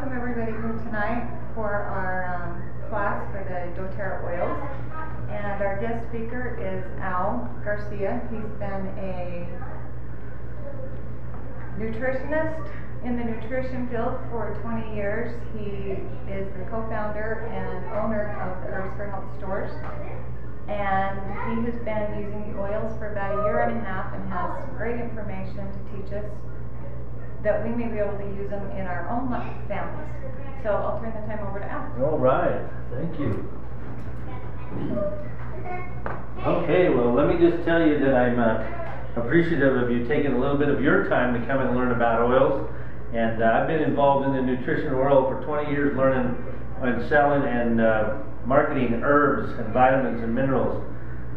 welcome everybody here tonight for our class for the doTERRA oils. And our guest speaker is Al Garcia. He's been a nutritionist in the nutrition field for 20 years. He is the co-founder and owner of the Herbs for Health stores. And he has been using the oils for about a year and a half and has great information to teach us that we may be able to use them in our own families. So I'll turn the time over to Al. All right, thank you. Okay, well, let me just tell you that I'm appreciative of you taking a little bit of your time to come and learn about oils. And I've been involved in the nutrition world for 20 years, learning and selling and marketing herbs and vitamins and minerals.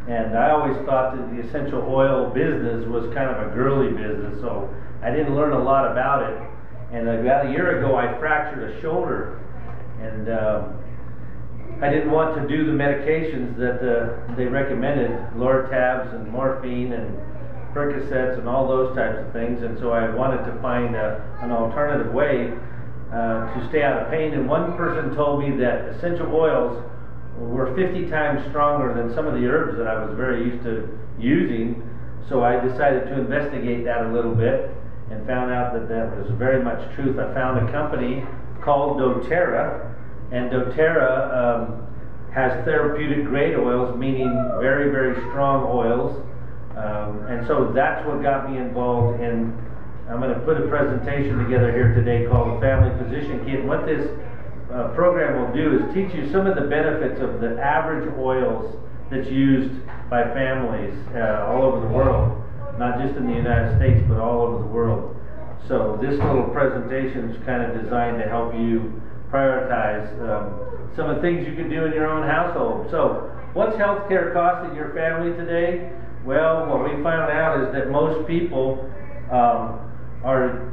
And I always thought that the essential oil business was kind of a girly business, so I didn't learn a lot about it. And about a year ago I fractured a shoulder, and I didn't want to do the medications that they recommended, Lortabs and morphine and Percocets and all those types of things, and so I wanted to find an alternative way to stay out of pain. And one person told me that essential oils were 50 times stronger than some of the herbs that I was very used to using. So I decided to investigate that a little bit and found out that that was very much truth. I found a company called doTERRA, and doTERRA has therapeutic grade oils, meaning very, very strong oils. And so that's what got me involved in, I'm going to put a presentation together here today called the Family Physician Kit. And what this program will do is teach you some of the benefits of the average oils that's used by families all over the world, not just in the United States, but all over the world. So this little presentation is kind of designed to help you prioritize some of the things you can do in your own household. So what's healthcare costing your family today? Well, what we found out is that most people are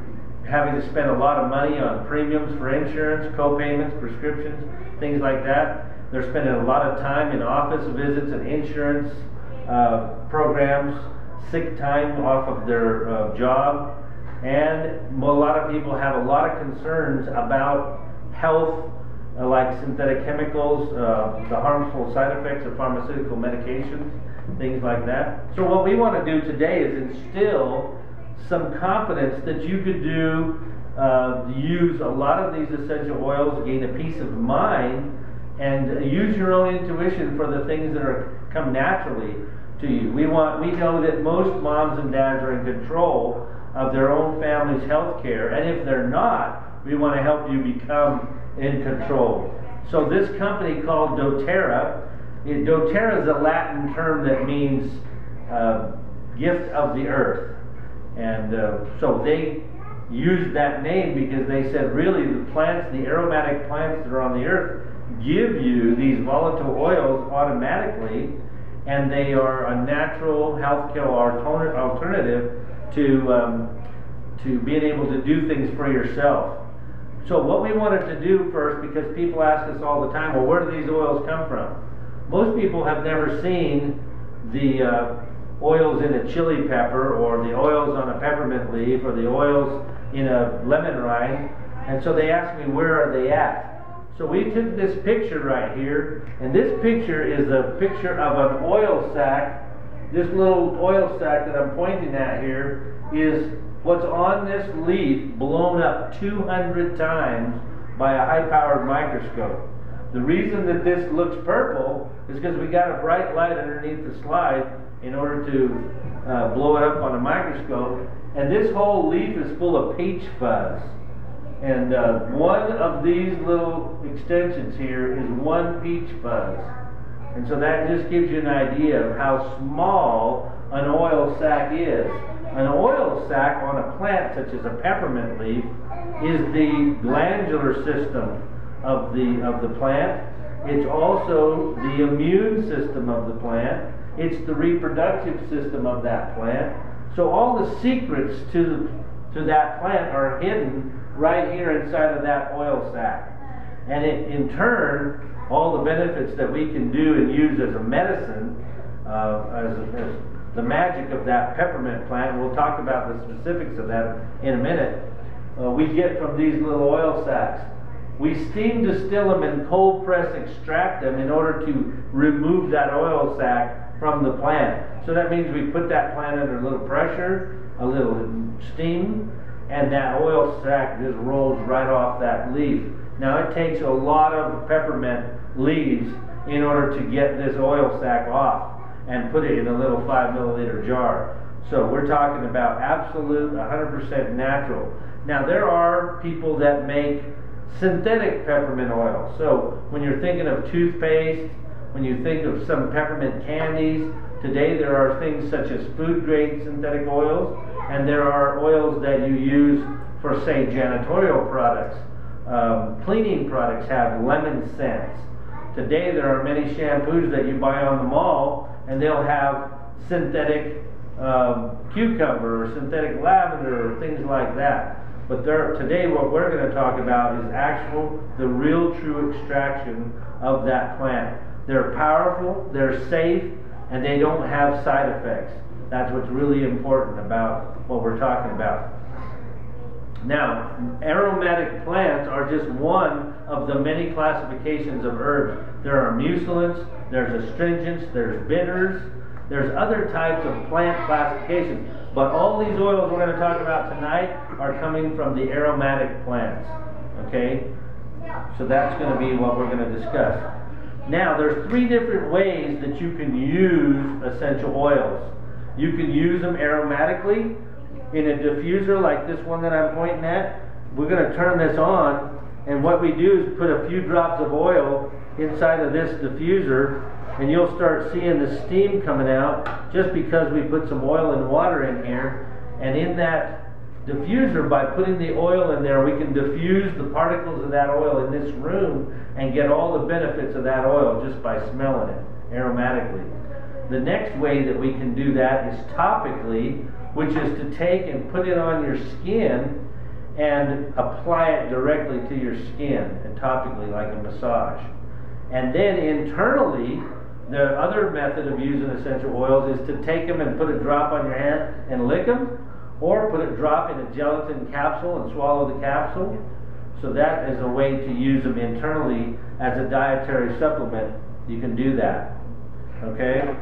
having to spend a lot of money on premiums for insurance, co-payments, prescriptions, things like that. They're spending a lot of time in office visits and insurance programs, sick time off of their job, and a lot of people have a lot of concerns about health, like synthetic chemicals, the harmful side effects of pharmaceutical medications, things like that. So what we want to do today is instill some confidence that you could use a lot of these essential oils, gain a peace of mind, and use your own intuition for the things that come naturally to you. We know that most moms and dads are in control of their own family's health care, and if they're not, we want to help you become in control. So this company called doTERRA, doTERRA is a Latin term that means gift of the earth. And so they used that name because they said really the plants, the aromatic plants that are on the earth, give you these volatile oils automatically, and they are a natural healthcare alternative to being able to do things for yourself. So what we wanted to do first, because people ask us all the time, well, where do these oils come from? Most people have never seen the oils in a chili pepper, or the oils on a peppermint leaf, or the oils in a lemon rind, and so they ask me, where are they at? So we took this picture right here, and this picture is a picture of an oil sac. This little oil sac that I'm pointing at here is what's on this leaf blown up 200 times by a high-powered microscope. The reason that this looks purple is because we got a bright light underneath the slide in order to blow it up on a microscope. And this whole leaf is full of peach fuzz. And one of these little extensions here is one peach fuzz. And so that just gives you an idea of how small an oil sac is. An oil sac on a plant such as a peppermint leaf is the glandular system of the plant. It's also the immune system of the plant. It's the reproductive system of that plant. So all the secrets to that plant are hidden right here inside of that oil sac. And in turn, all the benefits that we can do and use as a medicine, as the magic of that peppermint plant, we'll talk about the specifics of that in a minute, we get from these little oil sacs. we steam distill them and cold press extract them in order to remove that oil sac from the plant. So that means we put that plant under a little pressure, a little steam, and that oil sac just rolls right off that leaf. Now it takes a lot of peppermint leaves in order to get this oil sac off and put it in a little 5 milliliter jar. So we're talking about absolute 100% natural. Now there are people that make synthetic peppermint oil. So when you're thinking of toothpaste, when you think of some peppermint candies, today there are things such as food grade synthetic oils, and there are oils that you use for, say, janitorial products. Cleaning products have lemon scents. Today there are many shampoos that you buy on the mall, and they'll have synthetic cucumber or synthetic lavender or things like that. But today what we're going to talk about is the real true extraction of that plant. They're powerful, they're safe, and they don't have side effects. That's what's really important about what we're talking about. Now, aromatic plants are just one of the many classifications of herbs. There are mucilants, there's astringents, there's bitters, there's other types of plant classifications. But all these oils we're going to talk about tonight are coming from the aromatic plants. Okay? So that's going to be what we're going to discuss. Now, there's 3 different ways that you can use essential oils. You can use them aromatically in a diffuser like this one that I'm pointing at. We're going to turn this on, and what we do is put a few drops of oil inside of this diffuser, and you'll start seeing the steam coming out just because we put some oil and water in here. And in that diffuser, by putting the oil in there, we can diffuse the particles of that oil in this room and get all the benefits of that oil just by smelling it aromatically. The next way that we can do that is topically, which is to take and put it on your skin and apply it directly to your skin, and topically, like a massage. And then internally, the other method of using essential oils is to take them and put a drop on your hand and lick them, or put a drop in a gelatin capsule and swallow the capsule. So that is a way to use them internally as a dietary supplement. You can do that. Okay?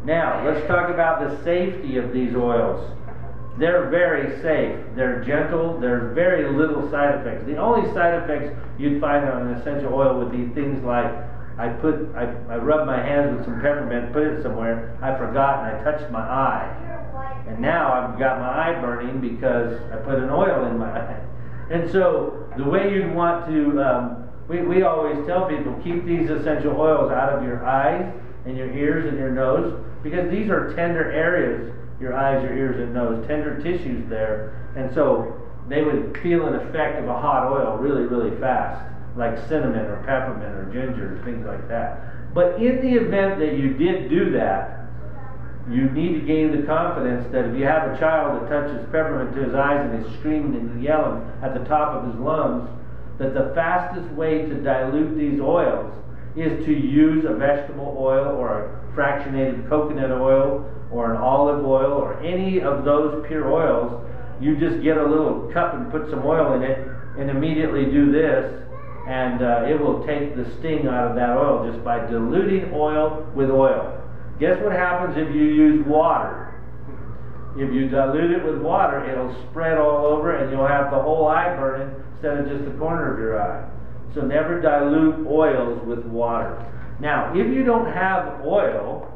Now, let's talk about the safety of these oils. They're very safe. They're gentle. There's very little side effects. The only side effects you'd find on an essential oil would be things like I rubbed my hands with some peppermint, put it somewhere, I forgot, and I touched my eye. And now I've got my eye burning because I put an oil in my eye. And so the way you'd want to, we always tell people, keep these essential oils out of your eyes and your ears and your nose, because these are tender areas, your eyes, your ears, and nose, tender tissues there. And so they would feel an effect of a hot oil really, really fast, like cinnamon or peppermint or ginger, things like that. But in the event that you did do that, you need to gain the confidence that if you have a child that touches peppermint to his eyes and is screaming and yelling at the top of his lungs, that the fastest way to dilute these oils is to use a vegetable oil or a fractionated coconut oil or an olive oil or any of those pure oils. You just get a little cup and put some oil in it and immediately do this, and it will take the sting out of that oil just by diluting oil with oil. Guess what happens if you use water? If you dilute it with water, it'll spread all over and you'll have the whole eye burning instead of just the corner of your eye. So never dilute oils with water. Now, if you don't have oil,